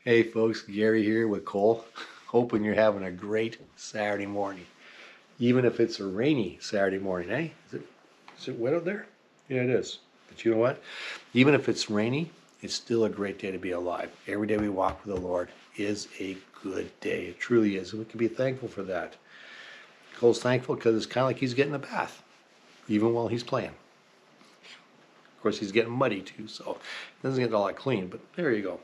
Hey folks, Gary here with Cole. Hoping you're having a great Saturday morning. Even if it's a rainy Saturday morning, eh? Is it wet out there? Yeah, it is. But you know what? Even if it's rainy, it's still a great day to be alive. Every day we walk with the Lord is a good day. It truly is. And we can be thankful for that. Cole's thankful because it's kind of like he's getting a bath, even while he's playing. Of course, he's getting muddy too, so it doesn't get all that clean, but there you go.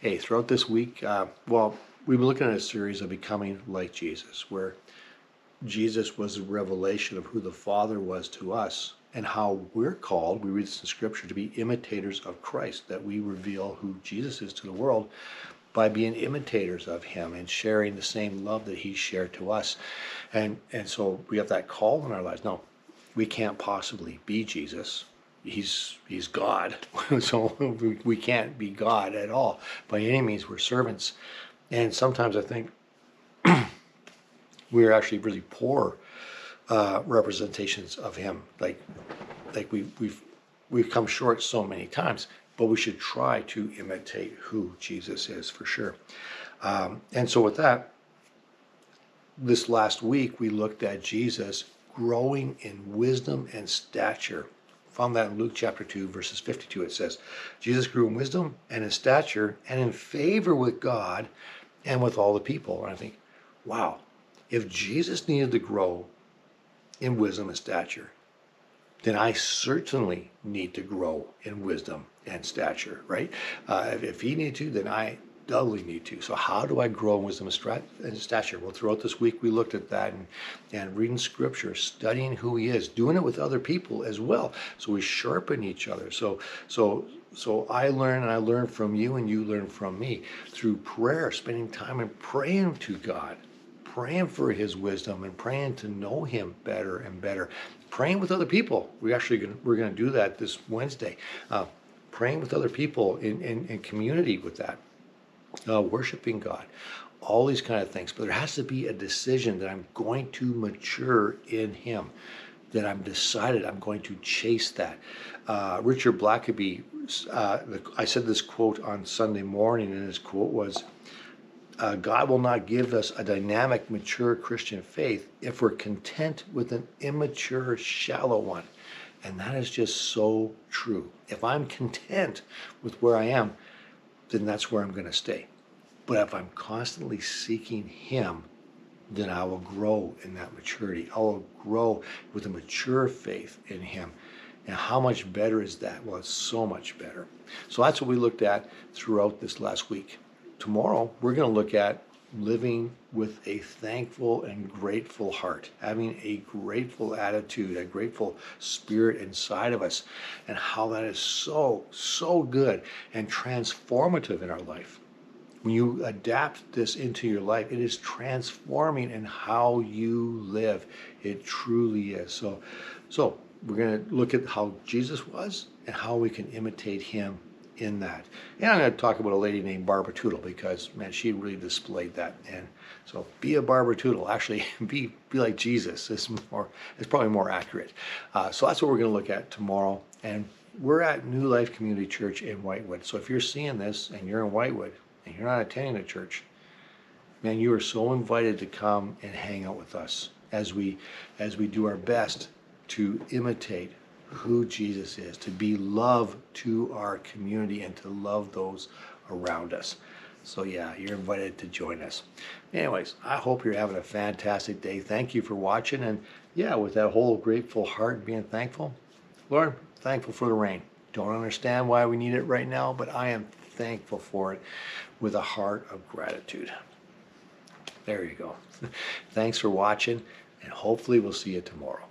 Hey, throughout this week, we've been looking at a series of becoming like Jesus, where Jesus was a revelation of who the Father was to us and how we're called, we read this in Scripture, to be imitators of Christ, that we reveal who Jesus is to the world by being imitators of him and sharing the same love that he shared to us. And so we have that call in our lives. No, we can't possibly be Jesus. He's God, so we can't be God at all by any means. We're servants, and sometimes I think we're actually really poor representations of Him. Like we've come short so many times, but we should try to imitate who Jesus is for sure. And so with that, this last week we looked at Jesus growing in wisdom and stature. Found that in Luke chapter 2, verses 52. It says, Jesus grew in wisdom and in stature and in favor with God and with all the people. And I think, wow, if Jesus needed to grow in wisdom and stature, then I certainly need to grow in wisdom and stature, right? If he needed to, then I doubly need to. So how do I grow in wisdom and stature? Well, throughout this week, we looked at that and reading scripture, studying who he is, doing it with other people as well. So we sharpen each other. So I learn and I learn from you and you learn from me through prayer, spending time and praying to God, praying for his wisdom and praying to know him better and better, praying with other people. We're going to do that this Wednesday, praying with other people in community with that. Worshiping God, all these kind of things. But there has to be a decision that I'm going to mature in him, that I'm decided I'm going to chase that. Richard Blackaby, I said this quote on Sunday morning, and his quote was, God will not give us a dynamic, mature Christian faith if we're content with an immature, shallow one. And that is just so true. If I'm content with where I am, then that's where I'm going to stay. But if I'm constantly seeking him, then I will grow in that maturity. I will grow with a mature faith in him. And how much better is that? Well, it's so much better. So that's what we looked at throughout this last week. Tomorrow, we're going to look at living with a thankful and grateful heart, having a grateful attitude, a grateful spirit inside of us, and how that is so, so good and transformative in our life. When you adapt this into your life, it is transforming in how you live. It truly is. So we're going to look at how Jesus was and how we can imitate him in that. And I'm going to talk about a lady named Barbara Tootle because, man, she really displayed that. And so be a Barbara Tootle. Actually, be like Jesus. It's probably more accurate. So that's what we're going to look at tomorrow. And we're at New Life Community Church in Whitewood. So if you're seeing this and you're in Whitewood and you're not attending a church, man, you are so invited to come and hang out with us as we do our best to imitate who Jesus is, to be love to our community and to love those around us. So yeah, you're invited to join us. Anyways, I hope you're having a fantastic day. Thank you for watching. And yeah, with that whole grateful heart and being thankful, Lord, thankful for the rain. Don't understand why we need it right now, but I am thankful for it with a heart of gratitude. There you go. Thanks for watching, and hopefully we'll see you tomorrow.